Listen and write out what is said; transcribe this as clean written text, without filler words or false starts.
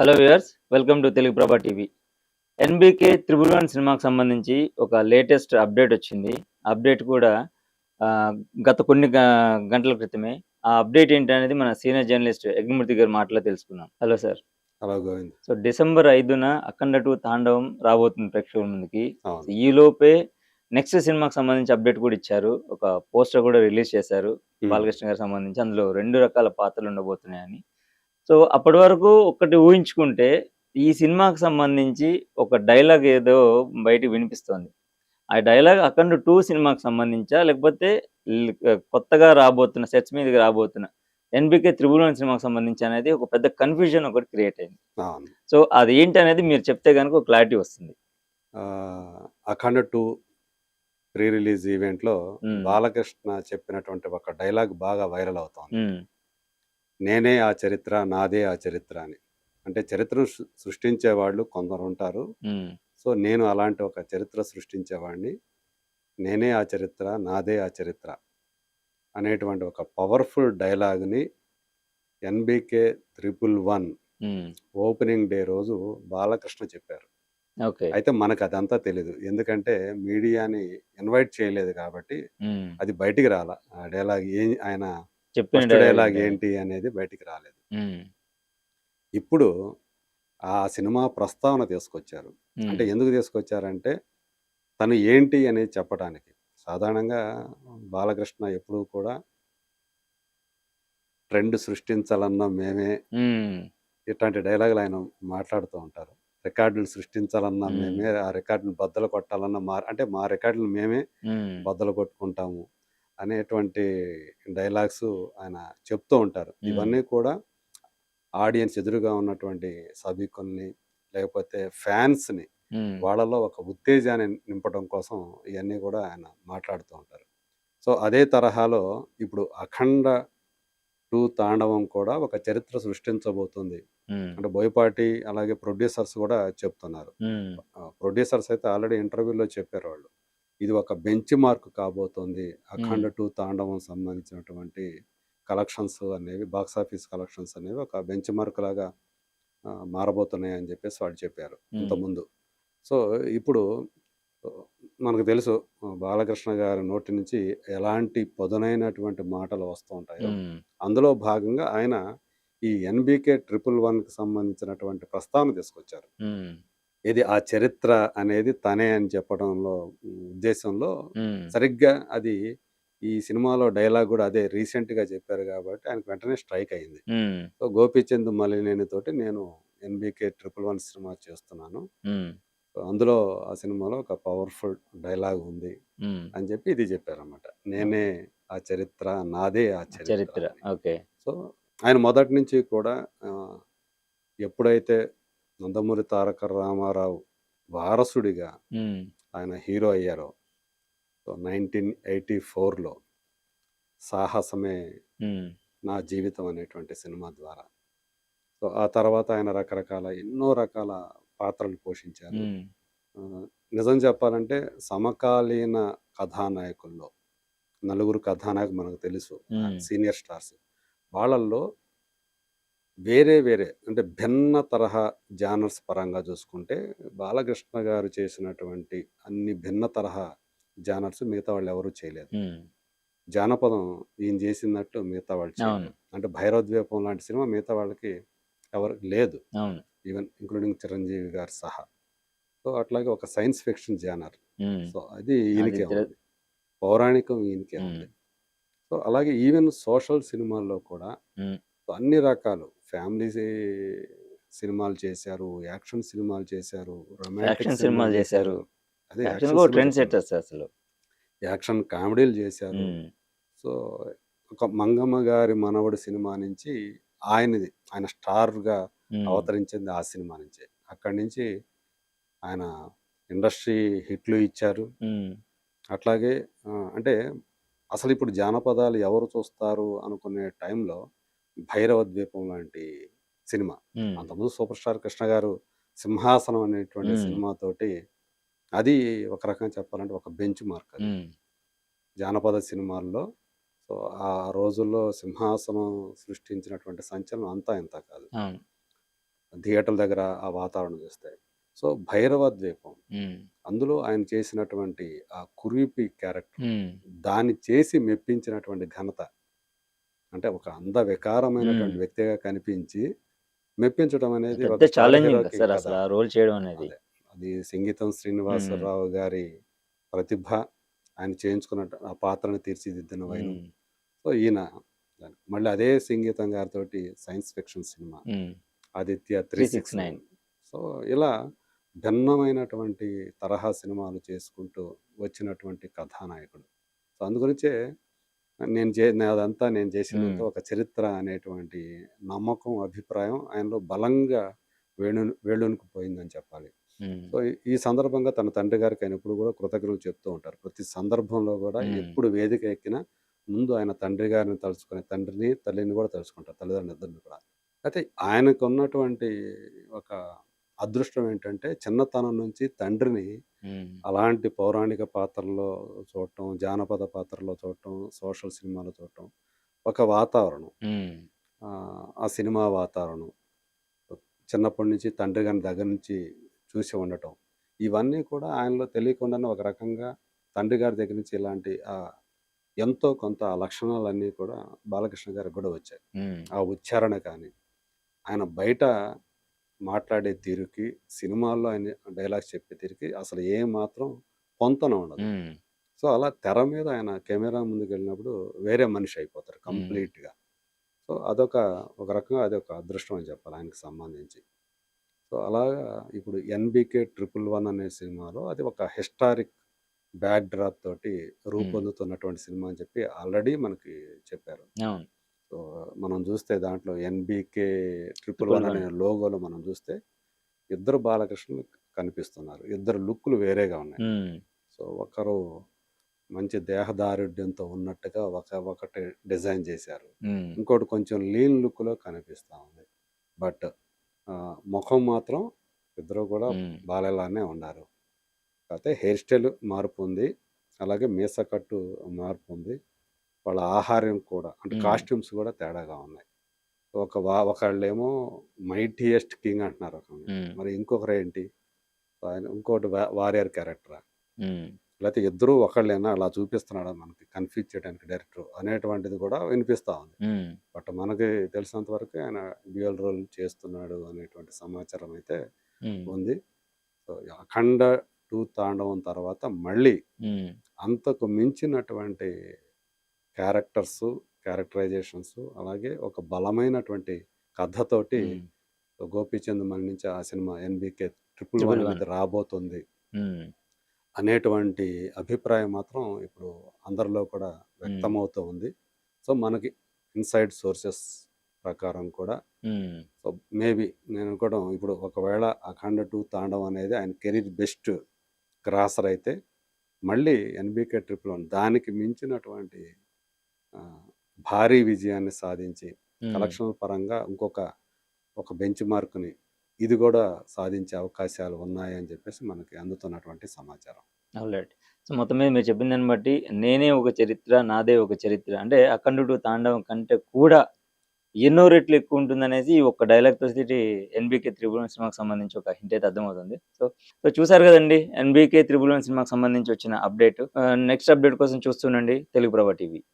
Hello viewers, welcome to Telugu ప్రభా TV. 'NBK 111' సినిమాకి సంబంధించి ఒక లేటెస్ట్ అప్డేట్ వచ్చింది. అప్డేట్ కూడా గత కొన్ని గంటల క్రితమే. ఆ అప్డేట్ ఏంటనేది మన సీనియర్ జర్నలిస్ట్ యజ్ఞమూర్తి గారి మాటల్లో తెలుసుకుందాం. Hello sir. Hello Govind. So, December 5న 'అఖండ 2 తాండవం' రాబోతుంది ప్రేక్షకుల ముందుకి. అవును. ఈ లోపే నెక్స్ట్ సినిమాకి సంబంధించి అప్డేట్ కూడా ఇచ్చారు. ఒక పోస్టర్ కూడా రిలీజ్ చేశారు బాలకృష్ణ గారికి సంబంధించి. అందులో 2 రకాల పాత్రలు ఉండబోతున్నాయని. సో, అప్పటి వరకు ఒకటి ఊహించుకుంటే, ఈ సినిమాకి సంబంధించి ఒక డైలాగ్ ఏదో బయటికి వినిపిస్తోంది. ఆ డైలాగ్ 'అఖండ 2' సినిమాకి సంబంధించా? లేకపోతే కొత్తగా రాబోతున్న సెట్స్ మీదకి రాబోతున్న 'ఎన్‌బీకే 111' సినిమాకి సంబంధించి అనేది ఒక పెద్ద కన్‌ఫ్యూజన్ ఒకటి క్రియేట్ అయింది. అవును. సో, అది ఏంటనేది మీరు చెప్తే గనుక ఒక క్లారిటీ వస్తుంది. 'అఖండ 2' ప్రీ రిలీజ్ ఈవెంట్‌లో హ్మ్. బాలకృష్ణ చెప్పినటువంటి ఒక డైలాగ్ బాగా వైరల్ అవుతోంది. హ్మ్. నేనే ఆ చరిత్ర, నాదే ఆ చరిత్ర అని. అంటే చరిత్రను సృష్టించేవాళ్ళు కొందరుంటారు. హ్మ్. సో, నేను అలాంటి ఒక చరిత్ర సృష్టించేవాడిని. నేనే ఆ చరిత్ర, నాదే ఆ చరిత్ర అనేటువంటి ఒక పవర్‌ఫుల్ డైలాగ్‌ని 'ఎన్‌బీకే 111' హ్మ్. ఓపెనింగ్ డే రోజు బాలకృష్ణ చెప్పారు. ఓకే. అయితే మనకదంతా తెలీదు. ఎందుకంటే మీడియాని ఇన్వైట్ చేయలేదు కాబట్టి హ్మ్. అది బయటికి రాలా. ఆ డైలాగ్ ఆయన చెప్పిన ఫస్ట్ డైలాగ్ డైలాగ్ ఏంటనేది. ఏంటి అనేది బయటికి రాలేదు. హ్మ్. ఇప్పుడు ఆ సినిమా ప్రస్తావన తీసుకొచ్చారు. హ్మ్. అంటే ఎందుకు తీసుకొచ్చారంటే తను ఏంటి అనేది చెప్పటానికి. సాధారణంగా బాలకృష్ణ ఎప్పుడూ కూడా ట్రెండ్ సృష్టించాలన్న మేమే హ్మ్. ఇట్లాంటి డైలాగులు ఆయన మాట్లాడుతూ ఉంటారు. రికార్డులు సృష్టించాలన్నా హ్మ్. మేమే, ఆ రికార్డులు బద్దలు కొట్టాలన్న అంటే మా రికార్డులు మేమే హ్మ్. బద్దలు కొట్టుకుంటాము అనేటువంటి డైలాగ్స్ ఆయన చెప్తూ ఉంటారు. హ్మ్. ఇవన్నీ కూడా ఆడియన్స్ ఎదురుగా ఉన్నటువంటి సభికుల్ని, లేకపోతే ఫ్యాన్స్‌ని హ్మ్. వాళ్ళలో ఒక ఉత్తేజాన్ని నింపడం కోసం ఇయన్నీ గూడా ఆయన మాట్లాడుతూ ఉంటారు. సో, అదే తరహాలో ఇప్పుడు 'అఖండ 2 తాండవం' కూడా ఒక చరిత్ర సృష్టించబోతుంది. హ్మ్. అంటే బోయపాటి అలాగే ప్రొడ్యూసర్స్ గూడా చెప్తున్నారు. హ్మ్. ప్రొడ్యూసర్స్ అయితే ఆల్రెడీ ఇంటర్వ్యూలో చెప్పారు వాళ్ళు. ఇది ఒక బెంచ్ మార్క్ కాబోతోంది. హ్మ్. 'అఖండ 2 తాండవం' సంబంధించినటువంటి కలెక్షన్స్ అనేవి బాక్సాఫీస్ కలెక్షన్స్ అనేవి ఒక బెంచ్ మార్క్ లాగా మారబోతున్నాయని జెప్పేసి వాళ్ళు చెప్పారు హ్మ్. ఇంతకుముందు. సో, ఇప్పుడు ఆహ్, మనకు తెలుసు బాలకృష్ణ గారి నోటి నుంచి ఎలాంటి పదునైనటువంటి మాటలు వస్తూ ఉంటాయో. హ్మ్. అందులో భాగంగా ఆయన ఈ 'ఎన్‌బీకే 111'కి సంబంధించినటువంటి ప్రస్తావన తీసుకొచ్చారు. హ్మ్. ఇది ఆ చరిత్ర అనేది తనే అని చెప్పడంలో ఉద్దేశంలో హ్మ్. సరిగ్గా అది ఈ సినిమాలో డైలాగ్ గూడా అదే రీసెంట్‌గా చెప్పారు గాబట్టి ఆయనకు వెంటనే స్ట్రైక్ అయింది. హ్మ్. సో, 'గోపీచంద్ మలినేనితోటి నేను 'ఎన్‌బీకే 111' సినిమా చేస్తున్నాను. హ్మ్. సో, అందులో ఆ సినిమాలో ఒక పవర్‌ఫుల్ డైలాగ్ ఉంది' హ్మ్. అని చెప్పి ఇది చెప్పారన్నమాట. ఓహ్! నేనే ఆ చరిత్ర, నాదే ఆ చరిత్ర చరిత్ర. అని. ఓకే. సో, ఆయన మొదటి నుంచి కూడా ఆహ్, ఎప్పుడైతే నందమూరి తారక రామారావు వారసుడిగా హ్మ్. ఆయన హీరో అయ్యారో, సో 1984లో 'సాహసమే హ్మ్. నా జీవితం' అనేటువంటి సినిమా ద్వారా. సో, ఆ తర్వాత ఆయన రకరకాల ఎన్నో రకాల పాత్రలు పోషించారు. హ్మ్. ఆహ్, నిజం చెప్పాలంటే సమకాలీన కథానాయకుల్లో నలుగురు కథానాయకులు మనకు తెలుసు. హ్మ్. Senior stars. వాళ్ళల్లో వేరే వేరే అంటే భిన్న తరహా జానర్స్ పరంగా చూసుకుంటే, బాలకృష్ణ గారు చేసినటువంటి అన్ని భిన్న తరహా జానర్స్ మిగతా వాళ్ళెవరు చేయలేదు. హ్మ్. జానపదం ఈయన చేసినట్టు మిగతా వాళ్ళు అవును. చేయలేదు. అంటే 'భైరవద్వీపం' లాంటి సినిమా మిగతా వాళ్ళకి ఎవరికి లేదు. అవును. ఈవెన్ ఇంక్లూడింగ్ చిరంజీవి గారు సహా. సో, అట్లాగే ఒక సైన్స్ ఫిక్షన్ జానర్. హ్మ్. సో, అది అది ఈయనకే ఉంది. పౌరాణికం ఈయనకే హ్మ్. ఉంది. సో, అలాగే ఈవెన్ సోషల్ సినిమాల్లో కూడా హ్మ్. అన్ని రకాలు ఫ్యామిలీ సినిమాలు చేశారు, యాక్షన్ సినిమాలు చేశారు, రొమాంటిక్ యాక్షన్ సినిమాలు సినిమాలు చేశారు. చేశారు. అదే యాక్షన్ యాక్షన్ కూడా సినిమా ట్రెండ్ చెప్తున్నా. సెట్టర్స్ అసలు. యాక్షన్ కామెడీలు చేశారు. హ్మ్. సో, ఒక 'మంగమ్మ గారి మనవడు' సినిమా నుంచి ఆయన స్టార్‌గా హ్మ్. అవతరించింది ఆ సినిమా నుంచే. అక్కడి నుంచి ఆయన ఇండస్ట్రీ హిట్లు ఇచ్చారు. హ్మ్. అట్లాగే అంటే అసలిప్పుడు జానపదాలు ఎవరు చూస్తారు అనుకునే టైంలో 'భైరవ ద్వీపం' లాంటి సినిమా. హ్మ్. అంతకుముందు 'సూపర్ స్టార్ కృష్ణ' గారు 'సింహాసనం' అనేటువంటి హ్మ్. సినిమాతోటి అది ఒక రకంగా చెప్పాలంటే ఒక బెంచ్ మార్క్ అది. హ్మ్. జానపద సినిమాల్లో. సో, ఆ రోజుల్లో 'సింహాసనం' సృష్టించినటువంటి సంచలనం అంతా ఇంతా కాదు. అవును. థియేటర్ల దగ్గర ఆ వాతావరణం చూస్తే. సో, 'భైరవ ద్వీపం' హ్మ్. అందులో ఆయన చేసినటువంటి ఆ కురీపి క్యారెక్టర్, హ్మ్. దాన్ని చేసి మెప్పించినటువంటి ఘనత. అంటే ఒక హ్మ్. అందవికారమైనటువంటి వ్యక్తిగా కనిపించి మెప్పించడం అనేది పెద్ద ఒక స్టార్ ఛాలెంజింగ్ హీరోకి సార్ కదా! అసలు ఆ రోల్ చేయడం అనేది. అదే. అది సంగీతం హ్మ్. శ్రీనివాసరావు గారి ప్రతిభ, ఆయన చేయించుకున్న ఆ పాత్రను తీర్చిదిద్దిన వైనం. హ్మ్. సో, ఈయన మళ్ళీ అదే సంగీతం గారితోటి సైన్స్ ఫిక్షన్ సినిమా హ్మ్. 'ఆదిత్య 369. 369'. సో, ఇలా భిన్నమైనటువంటి తరహా సినిమాలు చేసుకుంటూ వచ్చినటువంటి కథానాయకుడు. సో, అందుగురించే నాదంతా నేను హ్మ్. చేసిందంతా ఒక చరిత్ర అనేటువంటి నమ్మకం, అభిప్రాయం ఆయనలో బలంగా వేళ్ళూనుకుపోయిందని చెప్పాలి. హ్మ్. సో, ఈ సందర్భంగా తన తండ్రి గారికి ఆయన ఎప్పుడు కూడా కృతజ్ఞతలు చెప్తూ ఉంటారు. ప్రతి సందర్భంలో గూడా హ్మ్. ఎప్పుడు వేదిక ఎక్కినా ముందు ఆయన తండ్రి గారిని తలుచుకొని, తండ్రిని, తల్లిని గూడా తలుచుకుంటారు. తల్లిదండ్రులిద్దరిని కూడా. అయితే ఆయనకున్నటువంటి ఒక అదృష్టం ఏంటంటే, చిన్నతనం నుంచి తండ్రిని హ్మ్. అలాంటి పౌరాణిక పాత్రల్లో చూడటం, జానపద పాత్రలో చూడటం, సోషల్ సినిమాలో చూడటం, ఒక వాతావరణం. హ్మ్. ఆ సినిమా వాతావరణం. చిన్నప్పటి నుంచి తండ్రి గారిని దగ్గర నుంచి చూసి ఉండటం. ఇవన్నీ కూడా ఆయనలో తెలియకుండానే ఒక రకంగా తండ్రి గారి దగ్గర నుంచి ఇలాంటి ఎంతో కొంత ఆ లక్షణాలన్నీ కూడా బాలకృష్ణ గారికి గూడా వచ్చాయి. హ్మ్. ఆ ఉచ్చారణ కానీ, ఆయన బయట మాట్లాడే తీరుకి, సినిమాల్లో ఆయన డైలాగ్స్ చెప్పే తీరుకి అసలు ఏమాత్రం పొంతన ఉండదు. హ్మ్. సో, అలా తెర మీద ఆయన కెమెరా ముందుకెళ్ళినప్పుడు వేరే మనిషి అయిపోతారు హ్మ్. కంప్లీట్‌గా. సో, ఒక రకంగా అదొక అదృష్టం అని చెప్పాలి ఆయనకి సంబంధించి. సో, అలాగా ఇప్పుడు 'ఎన్‌బీకే 111' అనే సినిమాలో అది ఒక హిస్టారిక్ బ్యాక్‌డ్రాప్ తోటి హ్మ్. రూపొందుతున్నటువంటి సినిమా అని చెప్పి ఆల్రెడీ మనకి చెప్పారు. అవును. సో, మనం చూస్తే దాంట్లో 'ఎన్‌బీకే 111' అనే 'ట్రిపుల్ లోగోలో మనం చూస్తే ఇద్దరు బాలకృష్ణులు కనిపిస్తున్నారు. ఇద్దరు లుక్కులు వేరేగా ఉన్నాయి. హ్మ్. సో, ఒకరు మంచి దేహదారుఢ్యంతో ఉన్నట్టుగా ఒకటి డిజైన్ చేశారు. హ్మ్. ఇంకోటి కొంచెం లీన్ లుక్‌లో కనిపిస్తా ఉంది. బట్ మొఖం మాత్రం ఇద్దరు కూడా హ్మ్. బాలయ్యలానే ఉన్నారు. కాకపోతే హెయిర్ స్టైల్ మార్పుంది. అలాగే మీస కట్టు మార్పుంది. వాళ్ళ ఆహార్యం కూడా అంటే హ్మ్. కాస్ట్యూమ్స్ కూడా తేడాగా ఉన్నాయి. ఒకళ్ళేమో మైటియెస్ట్ కింగ్ అంటున్నారు ఒకళ్ళని. హ్మ్. మరి ఇంకొకరేంటి? ఆయన ఇంకోటి వారియర్ క్యారెక్టరా? హ్మ్. లేతే ఇద్దరూ ఒకళ్ళేనా అలా చూపిస్తున్నాడా మనకి కన్‌ఫ్యూజ్ చేయడానికి డైరెక్టరు అనేటువంటిది కూడా వినిపిస్తా ఉంది. హ్మ్. బట్ మనకి తెలిసినంత వరకు ఆయన డ్యూయల్ రోల్ చేస్తున్నాడు అనేటువంటి సమాచారం అయితే హ్మ్. ఉంది. సో, 'అఖండ 2' తాండవం తర్వాత మళ్ళీ హ్మ్. అంతకు మించినటువంటి క్యారెక్టర్సు, క్యారెక్టరైజేషన్సు అలాగే ఒక బలమైనటువంటి కథతోటి హ్మ్. 'గోపీచంద్' మన్నించే ఆ సినిమా 'ఎన్‌బీకే 111' 'ట్రిపుల్ వన్.' అనేది రాబోతుంది హ్మ్. అనేటువంటి అభిప్రాయం మాత్రం ఇప్పుడు అందరిలో కూడా హ్మ్. వ్యక్తమవుతూ ఉంది. సో, మనకి ఇన్‌సైడ్ సోర్సెస్ ప్రకారం కూడా హ్మ్. సో, మేబీ నేను అనుకోవడం ఇప్పుడు ఒకవేళ 'అఖండ 2' తాండవం అనేది ఆయన కెరీర్ బెస్ట్ క్రాసర్ అయితే, మళ్ళీ 'ఎన్‌బీకే 111' దానికి మించినటువంటి ఆహ్, భారీ విజయాన్ని సాధించి హ్మ్. కలెక్షన్‌ల పరంగా ఒక బెంచ్ మార్క్‌ని ఇది గూడా సాధించే అవకాశాలు ఉన్నాయని జెప్పేసి మనకి అందుతున్నటువంటి సమాచారం. ఆల్రైట్. సో, మొత్తం మీద మీరు చెప్పిన దాన్ని బట్టి 'నేనే ఒక చరిత్ర, నాదే ఒక చరిత్ర' అంటే 'అఖండుడు తాండవం' కంటే కూడా ఎన్నో రెట్లు ఎక్కువుంటుందనేసి ఈ ఒక్క డైలాగ్‌తో సిటీ 'ఎన్‌బీకే త్రిబుల్ వన్' సినిమాకి సంబంధించి ఒక హింట్ అయితే అర్థమవుతుంది. సో చూసారు గదండీ 'ఎన్‌బీకే త్రిబుల్ వన్' సినిమాకి సంబంధించి వచ్చిన అప్డేట్. నెక్స్ట్ అప్డేట్ కోసం చూస్తుండండి తెలుగు ప్రభ టీవీ.